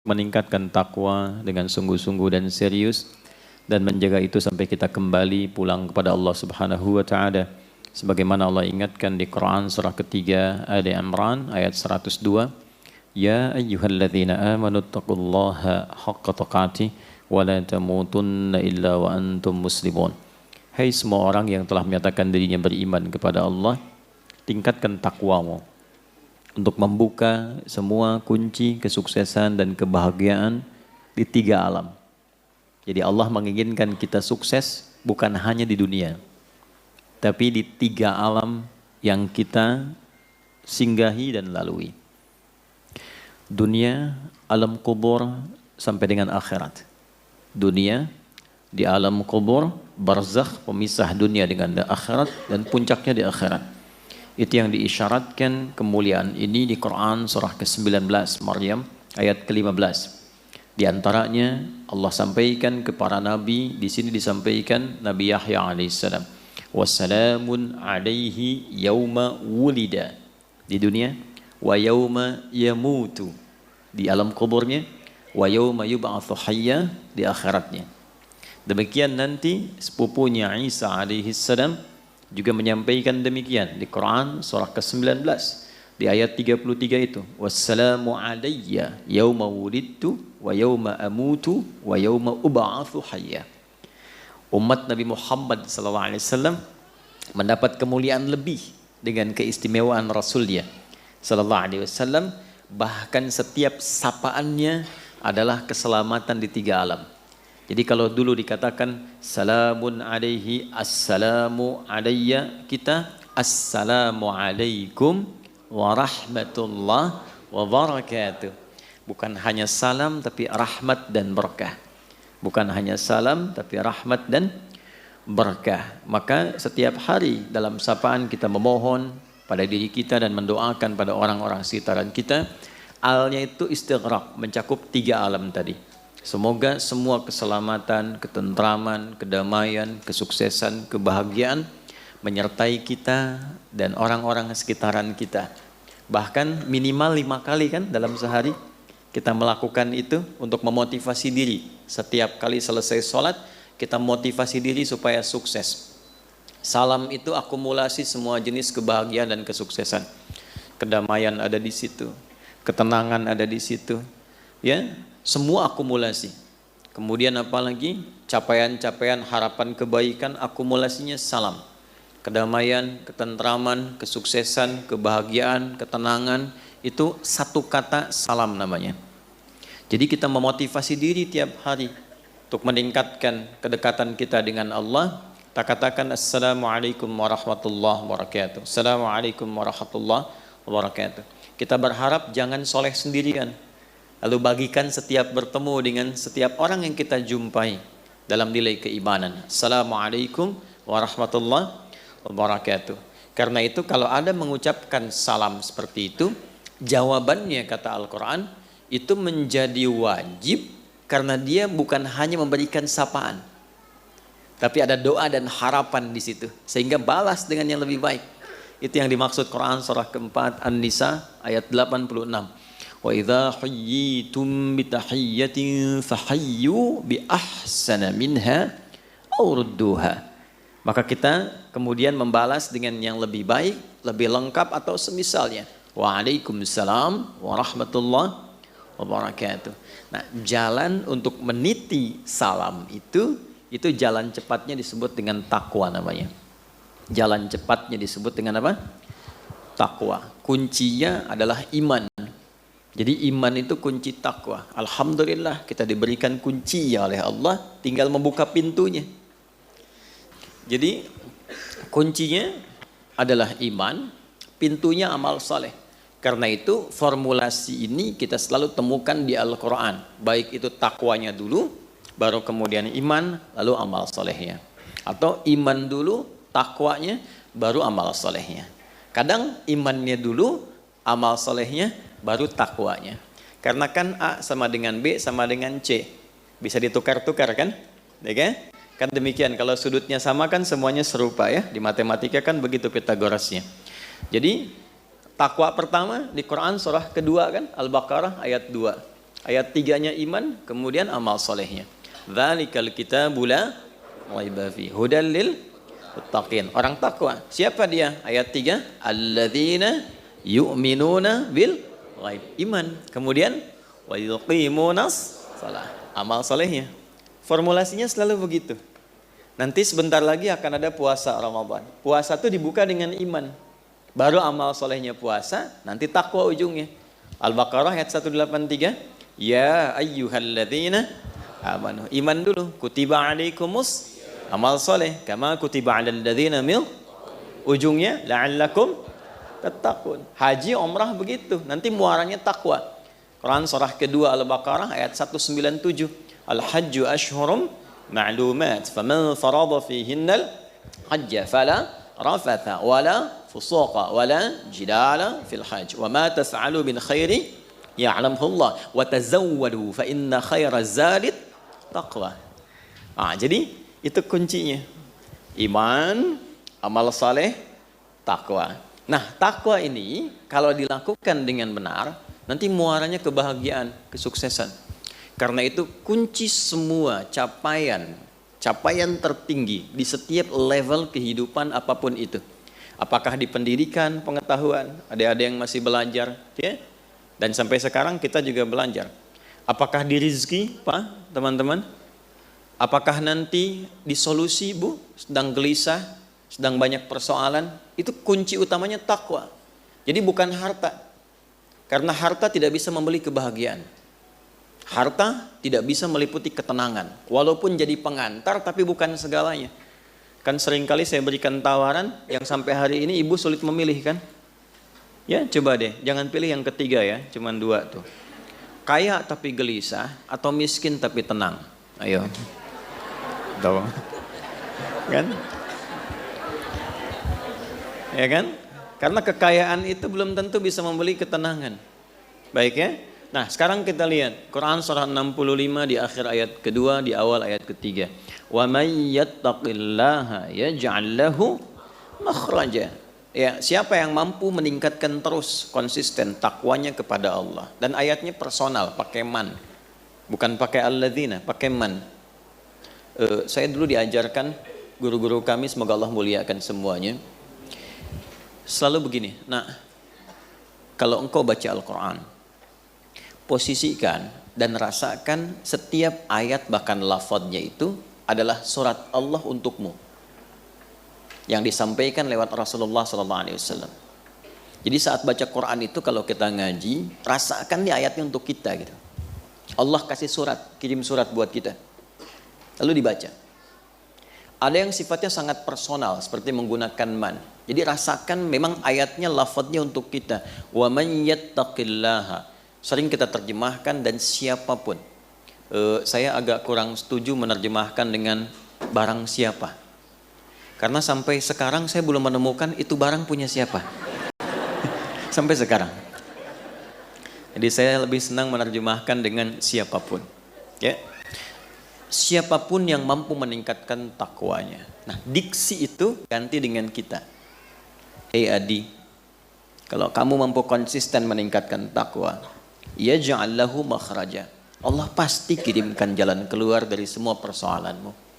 meningkatkan takwa dengan sungguh-sungguh dan serius, dan menjaga itu sampai kita kembali pulang kepada Allah Subhanahu wa taala. Sebagaimana Allah ingatkan di Quran surah ketiga Ali Imran ayat 102, Ya ayyuhalladzina amanu taqullaha haqqa tuqatih wa la tamutunna illa wa antum muslimun. Hai semua orang yang telah menyatakan dirinya beriman kepada Allah, tingkatkan takwamu untuk membuka semua kunci kesuksesan dan kebahagiaan di 3 alam. Jadi Allah menginginkan kita sukses bukan hanya di dunia, tapi di 3 alam yang kita singgahi dan lalui. Dunia, alam kubur, sampai dengan akhirat. Dunia, di alam kubur, barzakh, pemisah dunia dengan akhirat, dan puncaknya di akhirat. Itu yang diisyaratkan kemuliaan ini di Quran surah ke-19 Maryam ayat ke-15. Di antaranya Allah sampaikan ke para nabi, di sini disampaikan Nabi Yahya alaihissalam. Wassalamun alaihi yauma wulida. Di dunia, wa yauma yamutu. Di alam kuburnya, wa yauma yub'atsu hayya di akhiratnya. Demikian nanti sepupunya Isa alaihissalam juga menyampaikan demikian di Quran surah ke-19 di ayat 33 itu, wassalamu alayya yauma wulidtu wa yauma amutu wa yauma ub'atsu hayya. Umat Nabi Muhammad SAW mendapat kemuliaan lebih dengan keistimewaan Rasulnya SAW, bahkan setiap sapaannya adalah keselamatan di 3 alam. Jadi kalau dulu dikatakan salamun alaihi, assalamu alayya, kita assalamu alaikum warahmatullah wabarakatuh. Bukan hanya salam tapi rahmat dan berkah. Bukan hanya salam tapi rahmat dan berkah. Maka setiap hari dalam sapaan kita memohon pada diri kita dan mendoakan pada orang-orang sekitaran kita. Alnya itu istighraq, mencakup 3 alam tadi. Semoga semua keselamatan, ketentraman, kedamaian, kesuksesan, kebahagiaan menyertai kita dan orang-orang sekitaran kita. Bahkan minimal 5 kali kan dalam sehari kita melakukan itu untuk memotivasi diri. Setiap kali selesai sholat kita motivasi diri supaya sukses. Salam itu akumulasi semua jenis kebahagiaan dan kesuksesan. Kedamaian ada di situ, ketenangan ada di situ, ya, semua akumulasi. Kemudian apalagi capaian-capaian harapan kebaikan, akumulasinya salam. Kedamaian, ketentraman, kesuksesan, kebahagiaan, ketenangan, itu satu kata salam namanya. Jadi kita memotivasi diri tiap hari untuk meningkatkan kedekatan kita dengan Allah. Kita katakan assalamualaikum warahmatullahi wabarakatuh. Assalamualaikum warahmatullahi wabarakatuh. Kita berharap jangan soleh sendirian, lalu bagikan setiap bertemu dengan setiap orang yang kita jumpai dalam nilai keimanan. Assalamualaikum warahmatullahi wabarakatuh. Karena itu kalau ada mengucapkan salam seperti itu, jawabannya kata Al-Quran itu menjadi wajib, karena dia bukan hanya memberikan sapaan, tapi ada doa dan harapan di situ, sehingga balas dengan yang lebih baik. Itu yang dimaksud Quran surah keempat An-Nisa ayat 86. Wa idza huyyitum bi tahiyyatin fahayyu bi ahsana minha aw rudduha. Maka kita kemudian membalas dengan yang lebih baik, lebih lengkap atau semisalnya. Waalaikumsalam warahmatullahi wabarakatuh. Nah, jalan untuk meniti salam itu jalan cepatnya disebut dengan takwa namanya. Jalan cepatnya disebut dengan apa? Takwa. Kuncinya adalah iman. Jadi iman itu kunci takwa. Alhamdulillah kita diberikan kunci oleh Allah, tinggal membuka pintunya. Jadi kuncinya adalah iman, pintunya amal saleh. Karena itu formulasi ini kita selalu temukan di Al-Quran. Baik itu takwanya dulu, baru kemudian iman, lalu amal salehnya. Atau iman dulu, takwanya, baru amal salehnya. Kadang imannya dulu, amal salehnya, baru takwanya. Karena kan A sama dengan B sama dengan C. Bisa ditukar-tukar kan? Ya kan? Kan demikian, kalau sudutnya sama kan semuanya serupa ya. Di matematika kan begitu Pitagorasnya. Jadi takwa pertama di Quran surah kedua kan, Al-Baqarah ayat 2. Ayat 3-nya iman, kemudian amal solehnya. Dzalikal kitabu la raiba fihi hudal lil muttaqin. Orang takwa. Siapa dia? Ayat 3, alladzina yu'minuna bil ghaib. Iman. Kemudian wa yuqimunas shalah. Amal solehnya. Formulasinya selalu begitu. Nanti sebentar lagi akan ada puasa Ramadan. Puasa itu dibuka dengan iman. Baru amal solehnya puasa, nanti takwa ujungnya. Al-Baqarah ayat 183. Ya ayyuhalladzina amanu. Iman dulu. Kutiba alaikumus amal soleh. Kama kutiba alal ladzina mil. Ujungnya la'allakum tattaqun. Haji, umrah begitu. Nanti muaranya takwa. Quran surah kedua Al-Baqarah ayat 197. Al-hajju ashhurum ma'lumat. Faman farada fihinnal hajja fala rafatha wala fusuqa wala jidala fil hajj. Wa ma taf'alu min khairi ya'lamhu Allah. Wa tazawwadu fa inna khaira zadit taqwa. Jadi itu kuncinya. Iman, amal saleh, takwa. Nah, takwa ini kalau dilakukan dengan benar, nanti muaranya kebahagiaan, kesuksesan. Karena itu kunci semua capaian tertinggi di setiap level kehidupan apapun itu. Apakah di pendidikan, pengetahuan, ada yang masih belajar, ya? Dan sampai sekarang kita juga belajar. Apakah di rezeki, Pak, teman-teman? Apakah nanti di solusi, Bu, sedang gelisah, sedang banyak persoalan? Itu kunci utamanya takwa. Jadi bukan harta. Karena harta tidak bisa membeli kebahagiaan. Harta tidak bisa meliputi ketenangan. Walaupun jadi pengantar, tapi bukan segalanya. Kan seringkali saya berikan tawaran yang sampai hari ini ibu sulit memilih kan? Ya coba deh, jangan pilih yang ketiga ya, cuman 2 tuh. Kaya tapi gelisah atau miskin tapi tenang. Ayo. Tahu? Kan? Ya kan? Karena kekayaan itu belum tentu bisa membeli ketenangan. Baik ya? Nah, sekarang kita lihat Quran surah 65 di akhir ayat kedua, di awal ayat ketiga. Wa may yattaqillaha yaj'al lahu makhraja. Ya, siapa yang mampu meningkatkan terus konsisten takwanya kepada Allah. Dan ayatnya personal, pakai man. Bukan pakai alladzina, pakai man. Saya dulu diajarkan guru-guru kami, semoga Allah muliakan semuanya. Selalu begini, nah, kalau engkau baca Al-Quran, posisikan dan rasakan setiap ayat bahkan lafadznya itu adalah surat Allah untukmu yang disampaikan lewat Rasulullah SAW. Jadi saat baca Quran itu kalau kita ngaji, rasakan di ayatnya untuk kita gitu. Allah kasih surat, kirim surat buat kita. Lalu dibaca. Ada yang sifatnya sangat personal seperti menggunakan man. Jadi rasakan memang ayatnya lafadznya untuk kita. Wa man yattaqillaha. Sering kita terjemahkan dan siapapun. Saya agak kurang setuju menerjemahkan dengan barang siapa. Karena sampai sekarang saya belum menemukan itu barang punya siapa. Sampai sekarang. Jadi saya lebih senang menerjemahkan dengan siapapun. Ya. Siapapun yang mampu meningkatkan takwanya. Nah, diksi itu ganti dengan kita. Hei Adi, kalau kamu mampu konsisten meningkatkan takwa, yaj'al lahu makhraja. Allah pasti kirimkan jalan keluar dari semua persoalanmu.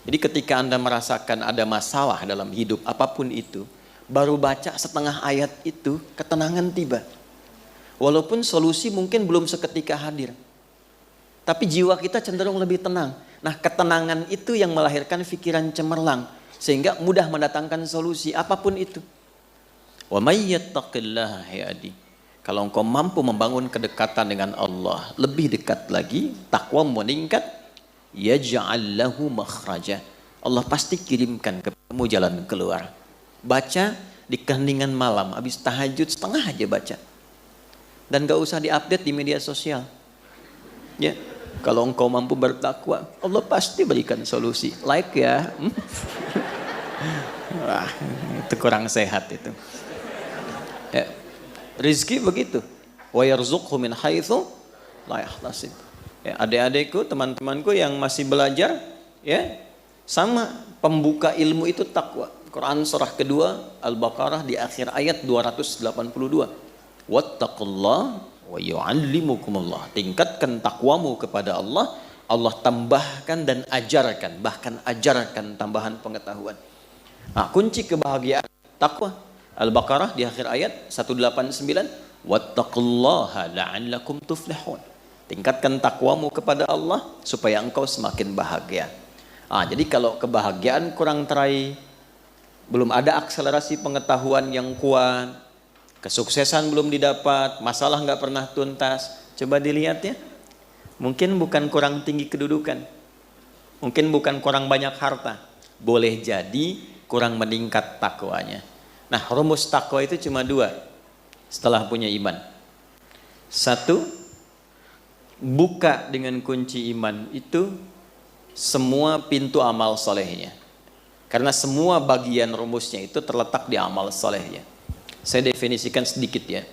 Jadi ketika Anda merasakan ada masalah dalam hidup apapun itu, baru baca setengah ayat itu, ketenangan tiba. Walaupun solusi mungkin belum seketika hadir. Tapi jiwa kita cenderung lebih tenang. Nah, ketenangan itu yang melahirkan pikiran cemerlang sehingga mudah mendatangkan solusi apapun itu. Wa may yattaqillaha Adi. Kalau engkau mampu membangun kedekatan dengan Allah lebih dekat lagi, takwa meningkat, yaj'al lahu makhraja. Allah pasti kirimkan kepadamu jalan keluar. Baca di keheningan malam, habis tahajud setengah aja baca. Dan gak usah diupdate di media sosial. Ya, kalau engkau mampu bertakwa, Allah pasti berikan solusi. Like ya. Wah, itu kurang sehat itu. Ya. Rizki begitu. Wa yarzuqhu min haitsu la yahtasib. Ya, adik-adikku, teman-temanku yang masih belajar, ya, sama pembuka ilmu itu takwa. Quran surah kedua Al-Baqarah di akhir ayat 282. Wattaqullah wa yu'allimukumullah. Tingkatkan takwamu kepada Allah, Allah tambahkan dan ajarkan, bahkan ajarkan tambahan pengetahuan. Nah, kunci kebahagiaan takwa. Al-Baqarah di akhir ayat 189, wattaqullaha la'allakum tuflihun. Tingkatkan takwamu kepada Allah supaya engkau semakin bahagia. Jadi kalau kebahagiaan kurang teraih, belum ada akselerasi pengetahuan yang kuat, kesuksesan belum didapat, masalah nggak pernah tuntas, coba dilihat ya. Mungkin bukan kurang tinggi kedudukan, mungkin bukan kurang banyak harta, boleh jadi kurang meningkat takwanya. Nah, rumus takwa itu cuma dua setelah punya iman. Satu, buka dengan kunci iman itu semua pintu amal solehnya. Karena semua bagian rumusnya itu terletak di amal solehnya. Saya definisikan sedikit ya.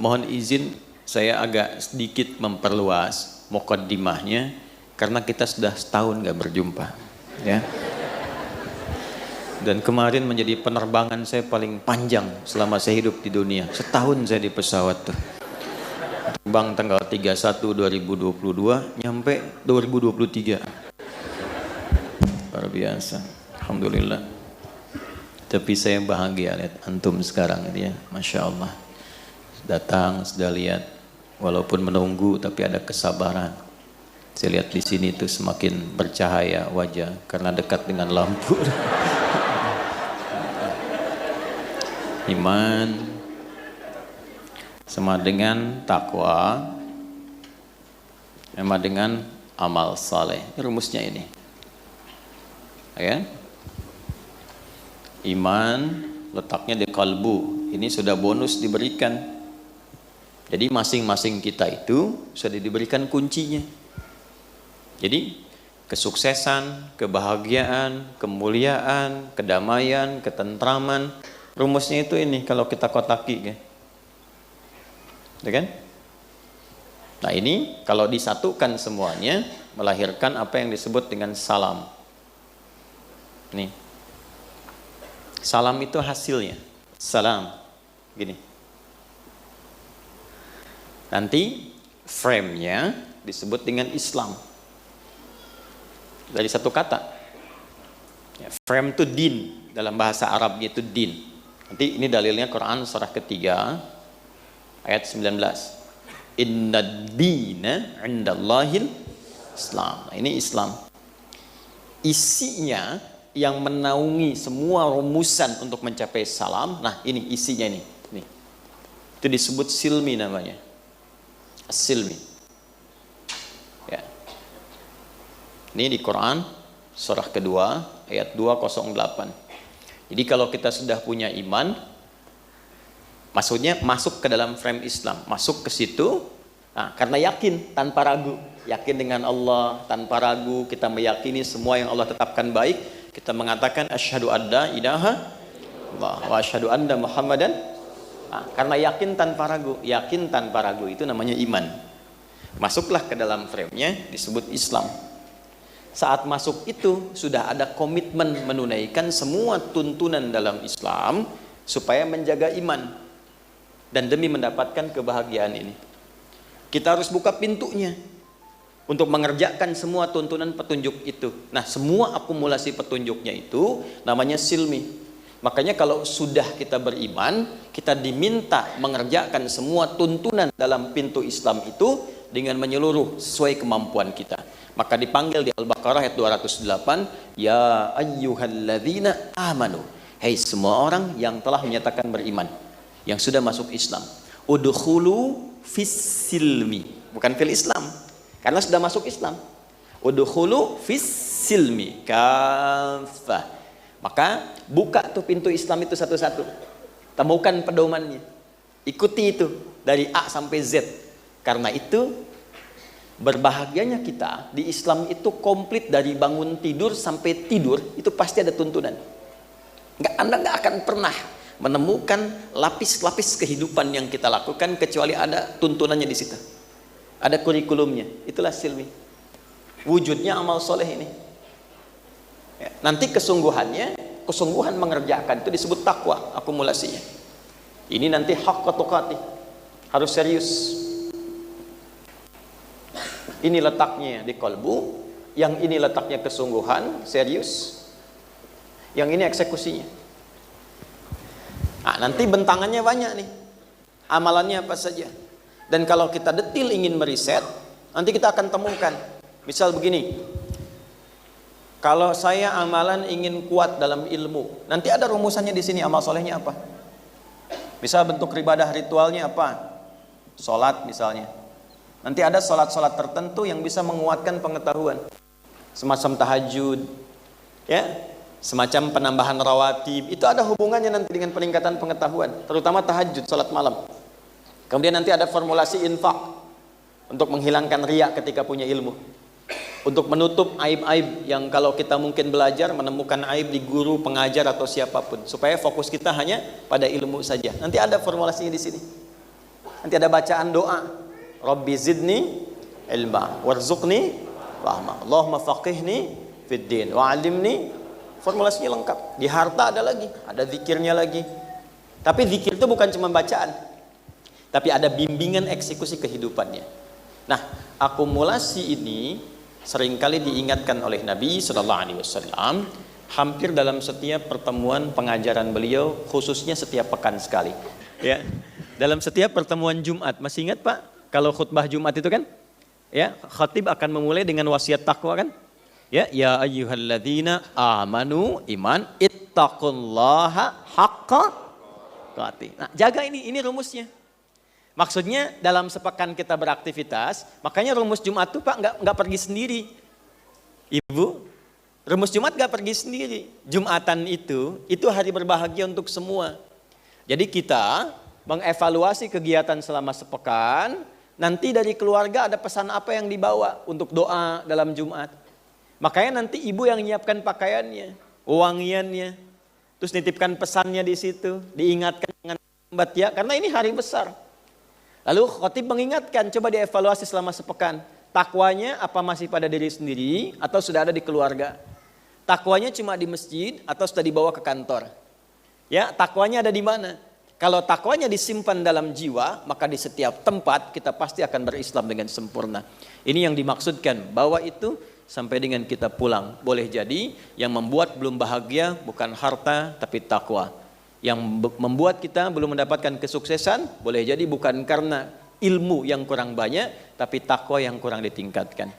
Mohon izin saya agak sedikit memperluas muqaddimahnya karena kita sudah setahun gak berjumpa ya. Dan kemarin menjadi penerbangan saya paling panjang selama saya hidup di dunia. Setahun saya di pesawat tuh. Terbang tanggal 31 2022 nyampe 2023. Luar biasa. Alhamdulillah. Tapi saya bahagia lihat antum sekarang ya, Masya Allah. Datang sudah lihat, walaupun menunggu tapi ada kesabaran. Saya lihat di sini tuh semakin bercahaya wajah karena dekat dengan lampu. Iman sama dengan takwa, sama dengan amal saleh. Rumusnya ini. Ya. Iman letaknya di kalbu. Ini sudah bonus diberikan. Jadi masing-masing kita itu sudah diberikan kuncinya. Jadi kesuksesan, kebahagiaan, kemuliaan, kedamaian, ketentraman, rumusnya itu ini kalau kita kotaki ya. Ya kan? Nah, ini kalau disatukan semuanya melahirkan apa yang disebut dengan salam. Nih. Salam itu hasilnya. Salam. Gini. Nanti frame-nya disebut dengan Islam. Dari satu kata. Ya, frame itu din. Dalam bahasa Arabnya itu din. Nanti ini dalilnya Quran surah ketiga ayat 19. Inna dina indallahil Islam. Nah, ini Islam. Isinya yang menaungi semua rumusan untuk mencapai salam. Nah, ini isinya ini. Nih. Itu disebut silmi namanya. Silmi. Ya. Ini di Quran surah kedua ayat 208. Jadi kalau kita sudah punya iman, maksudnya masuk ke dalam frame Islam, masuk ke situ, nah, karena yakin tanpa ragu, yakin dengan Allah tanpa ragu, kita meyakini semua yang Allah tetapkan baik. Kita mengatakan asyhadu alla ilaha illallah wa asyhadu anna Muhammadan. Nah, karena yakin tanpa ragu itu namanya iman. Masuklah ke dalam frame-nya disebut Islam. Saat masuk itu sudah ada komitmen menunaikan semua tuntunan dalam Islam supaya menjaga iman dan demi mendapatkan kebahagiaan ini. Kita harus buka pintunya untuk mengerjakan semua tuntunan petunjuk itu. Nah, semua akumulasi petunjuknya itu namanya silmi. Makanya kalau sudah kita beriman, kita diminta mengerjakan semua tuntunan dalam pintu Islam itu dengan menyeluruh sesuai kemampuan kita. Maka dipanggil di Al-Baqarah ayat 208, ya ayyuhalladzina amanu. Hei semua orang yang telah menyatakan beriman, yang sudah masuk Islam. Udkhulu fis silmi, bukan fil Islam. Karena sudah masuk Islam. Udkhulu fis silmi kafah. Maka buka tuh pintu Islam itu satu-satu. Temukan pedomannya. Ikuti itu dari A sampai Z. Karena itu berbahagianya kita di Islam itu komplit dari bangun tidur sampai tidur itu pasti ada tuntunan. Anda nggak akan pernah menemukan lapis-lapis kehidupan yang kita lakukan kecuali ada tuntunannya di situ. Ada kurikulumnya, itulah silmi. Wujudnya amal soleh ini. Ya, nanti kesungguhan mengerjakan itu disebut takwa, akumulasinya. Ini nanti haqqa tuqatih, harus serius. Ini letaknya di kalbu, yang ini letaknya kesungguhan, serius, yang ini eksekusinya. Nah, nanti bentangannya banyak nih, amalannya apa saja. Dan kalau kita detil ingin meriset, nanti kita akan temukan. Misal begini, kalau saya amalan ingin kuat dalam ilmu, nanti ada rumusannya di sini, amal solehnya apa. Misal bentuk ibadah ritualnya apa, sholat misalnya. Nanti ada sholat-sholat tertentu yang bisa menguatkan pengetahuan, semacam tahajud, ya, semacam penambahan rawatib. Itu ada hubungannya nanti dengan peningkatan pengetahuan, terutama tahajud, sholat malam. Kemudian nanti ada formulasi infak untuk menghilangkan riak ketika punya ilmu, untuk menutup aib-aib yang kalau kita mungkin belajar menemukan aib di guru, pengajar atau siapapun, supaya fokus kita hanya pada ilmu saja. Nanti ada formulasinya di sini. Nanti ada bacaan doa, Rabbi zidni ilma warzuqni rahmah, Allahumma faqihni fid din wa 'allimni. Formulasinya lengkap. Di harta ada lagi, ada zikirnya lagi. Tapi zikir itu bukan cuma bacaan, tapi ada bimbingan eksekusi kehidupannya. Nah, akumulasi ini seringkali diingatkan oleh Nabi Sallallahu Alaihi Wasallam hampir dalam setiap pertemuan pengajaran beliau, khususnya setiap pekan sekali. Ya, dalam setiap pertemuan Jumat, masih ingat Pak? Kalau khutbah Jumat itu kan, ya, khatib akan memulai dengan wasiat takwa kan? Ya, ya ayyuhalladzina amanu iman ittaqullaha haqqa tuqatih. Nah, jaga ini rumusnya. Maksudnya dalam sepekan kita beraktivitas, makanya rumus Jumat tuh Pak nggak pergi sendiri. Ibu, rumus Jumat nggak pergi sendiri. Jumatan itu hari berbahagia untuk semua. Jadi kita mengevaluasi kegiatan selama sepekan, nanti dari keluarga ada pesan apa yang dibawa untuk doa dalam Jumat. Makanya nanti ibu yang menyiapkan pakaiannya, wangiannya, terus nitipkan pesannya di situ, diingatkan dengan lambat ya, karena ini hari besar. Lalu khatib mengingatkan, coba dievaluasi selama sepekan. Takwanya apa masih pada diri sendiri atau sudah ada di keluarga? Takwanya cuma di masjid atau sudah dibawa ke kantor? Ya, takwanya ada di mana? Kalau takwanya disimpan dalam jiwa, maka di setiap tempat kita pasti akan berislam dengan sempurna. Ini yang dimaksudkan, bahwa itu sampai dengan kita pulang. Boleh jadi yang membuat belum bahagia bukan harta tapi takwa. Yang membuat kita belum mendapatkan kesuksesan boleh jadi bukan karena ilmu yang kurang banyak tapi takwa yang kurang ditingkatkan.